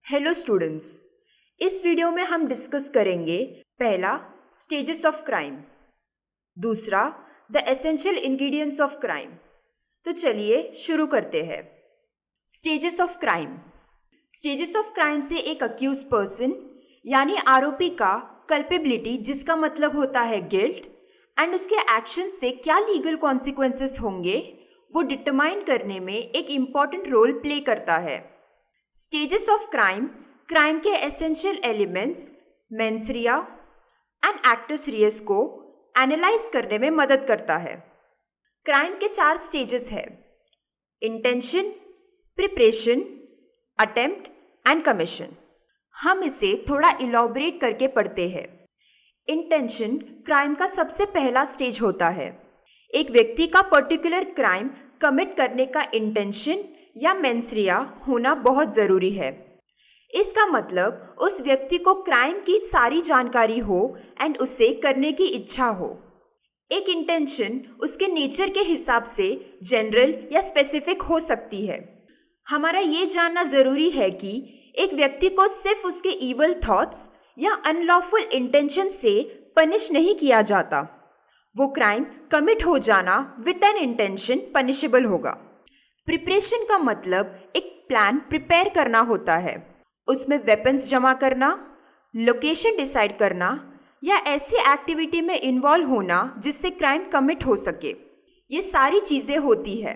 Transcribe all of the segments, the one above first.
Hello students, इस video में हम डिस्कस करेंगे पहला स्टेजेस ऑफ क्राइम, दूसरा the essential ingredients of crime. तो चलिए शुरू करते हैं। Stages of crime. Stages of crime से एक अक्यूज पर्सन यानी आरोपी का कल्पेबिलिटी, जिसका मतलब होता है गिल्ट, एंड उसके एक्शन से क्या लीगल कॉन्सिक्वेंसेस होंगे वो डिटरमाइन करने में एक इम्पॉर्टेंट रोल प्ले करता है। स्टेजेस ऑफ क्राइम क्राइम के essential elements mens rea and actus reus को एनालाइज करने में मदद करता है। क्राइम के 4 स्टेजेस है: intention, preparation, attempt and commission. हम इसे थोड़ा इलॉबरेट करके पढ़ते हैं। इंटेंशन क्राइम का सबसे पहला स्टेज होता है। एक व्यक्ति का पर्टिकुलर क्राइम कमिट करने का इंटेंशन या मेंसरिया होना बहुत ज़रूरी है। इसका मतलब उस व्यक्ति को क्राइम की सारी जानकारी हो एंड उसे करने की इच्छा हो। एक इंटेंशन उसके नेचर के हिसाब से जनरल या स्पेसिफिक हो सकती है। हमारा ये जानना ज़रूरी है कि एक व्यक्ति को सिर्फ उसके इवल थॉट्स या अनलॉफुल इंटेंशन से पनिश नहीं किया जाता। वो क्राइम कमिट हो जाना विद एन इंटेंशन पनिशेबल होगा। प्रिपरेशन का मतलब एक प्लान प्रिपेयर करना होता है। उसमें वेपन्स जमा करना, लोकेशन डिसाइड करना या ऐसी एक्टिविटी में इन्वॉल्व होना जिससे क्राइम कमिट हो सके, ये सारी चीज़ें होती है।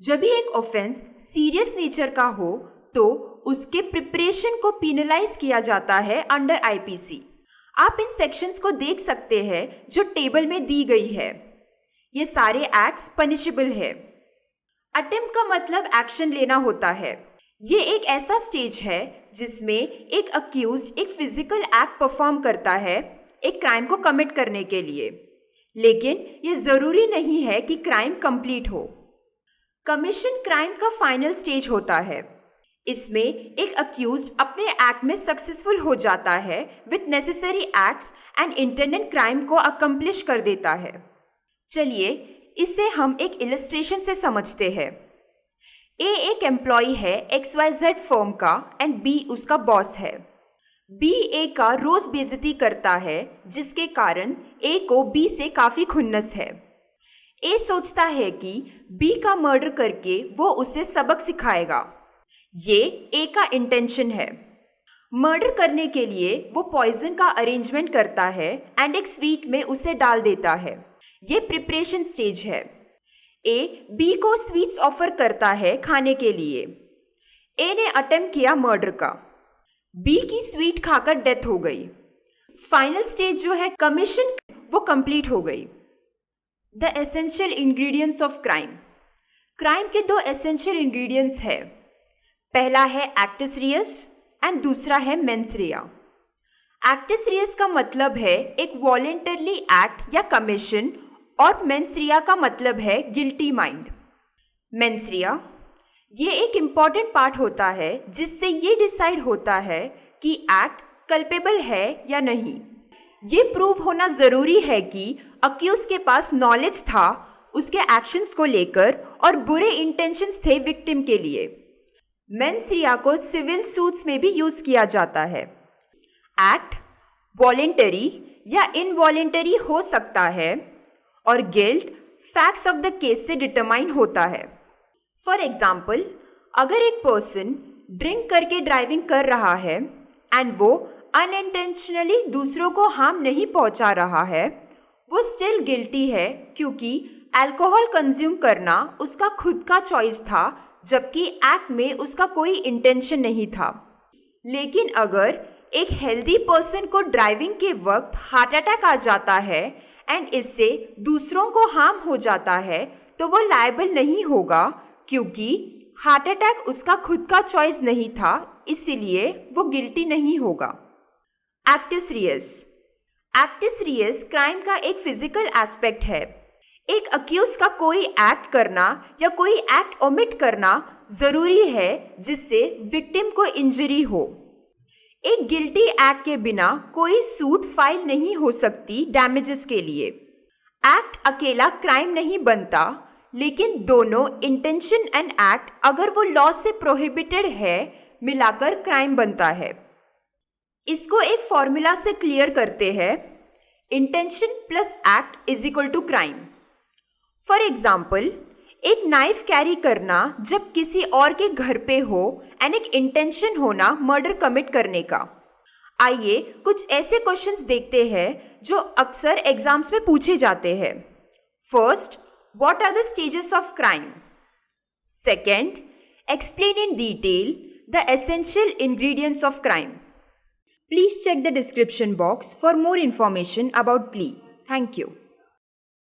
जब भी एक ऑफेंस सीरियस नेचर का हो तो उसके प्रिपरेशन को पीनलाइज किया जाता है अंडर आईपीसी। आप इन सेक्शंस को देख सकते हैं जो टेबल में दी गई है। ये सारे एक्ट्स पनिशेबल है। अटेम्प्ट का मतलब एक्शन लेना होता है। ये एक ऐसा स्टेज है जिसमें एक अक्यूज्ड एक फिजिकल एक्ट परफॉर्म करता है एक क्राइम को कमिट करने के लिए, लेकिन ये ज़रूरी नहीं है कि क्राइम कंप्लीट हो। कमीशन क्राइम का फाइनल स्टेज होता है। इसमें एक अक्यूज्ड अपने एक्ट में सक्सेसफुल हो जाता है with necessary acts and intended crime को अकम्प्लिश कर देता है। चलिए इसे हम एक इलस्ट्रेशन से समझते हैं। ए एक एम्प्लॉय है XYZ फर्म का एंड बी उसका बॉस है। बी ए का रोज बेइज्जती करता है जिसके कारण ए को बी से काफ़ी खुन्नस है। ए सोचता है कि बी का मर्डर करके वो उसे सबक सिखाएगा। ये ए का इंटेंशन है। मर्डर करने के लिए वो पॉइजन का अरेंजमेंट करता है एंड एक स्वीट में उसे डाल देता है। ये प्रिपरेशन स्टेज है। ए बी को स्वीट्स ऑफर करता है खाने के लिए। ए ने अटेम्प्ट किया मर्डर का। बी की स्वीट खाकर डेथ हो गई। फाइनल स्टेज जो है कमीशन, वो कंप्लीट हो गई। The essential ingredients of crime. Crime के 2 एसेंशियल इंग्रेडिएंट्स है। पहला है एक्टस रियस एंड दूसरा है मेंस रिया। एक्टस रियस का मतलब है एक वॉलेंटरली एक्ट या कमीशन और मेंस रिया का मतलब है गिल्टी माइंड। मेंस रिया ये एक इम्पॉर्टेंट पार्ट होता है जिससे ये डिसाइड होता है कि एक्ट कल्पेबल है या नहीं। ये प्रूव होना ज़रूरी है कि अक्यूज के पास नॉलेज था उसके एक्शंस को लेकर और बुरे इंटेंशंस थे विक्टिम के लिए। मेंस रिया को सिविल सूट्स में भी यूज़ किया जाता है। एक्ट वॉलेंटरी या इनवॉलेंटरी हो सकता है और guilt facts of the case से डिटरमाइन होता है। फॉर एग्जाम्पल, अगर एक पर्सन ड्रिंक करके ड्राइविंग कर रहा है एंड वो अनइंटेंशनली दूसरों को हार्म नहीं पहुंचा रहा है, वो स्टिल गिल्टी है क्योंकि अल्कोहल कंज्यूम करना उसका खुद का चॉइस था, जबकि एक्ट में उसका कोई इंटेंशन नहीं था। लेकिन अगर एक हेल्दी पर्सन को ड्राइविंग के वक्त हार्ट अटैक आ जाता है एंड इससे दूसरों को हार्म हो जाता है तो वो लायबल नहीं होगा क्योंकि हार्ट अटैक उसका खुद का चॉइस नहीं था, इसीलिए वो गिल्टी नहीं होगा। Acts Reis. Acts Reis crime का एक फिजिकल एस्पेक्ट है। एक अक्यूज का कोई एक्ट करना या कोई एक्ट ओमिट करना ज़रूरी है जिससे विक्टिम को इंजरी हो। एक गिल्टी एक्ट के बिना कोई सूट फाइल नहीं हो सकती डैमेजेस के लिए। एक्ट अकेला क्राइम नहीं बनता, लेकिन दोनों इंटेंशन एंड एक्ट अगर वो लॉ से प्रोहिबिटेड है मिलाकर क्राइम बनता है। इसको एक फॉर्मूला से क्लियर करते हैं, intention plus act is equal to crime. For example, एक नाइफ कैरी करना जब किसी और के घर पे हो एंड एक इंटेंशन होना मर्डर कमिट करने का। आइए कुछ ऐसे क्वेश्चंस देखते हैं जो अक्सर एग्जाम्स में पूछे जाते हैं। First, what are the stages of crime? Second, explain in detail the essential ingredients of crime. Please check the description box for more information about plea. Thank you.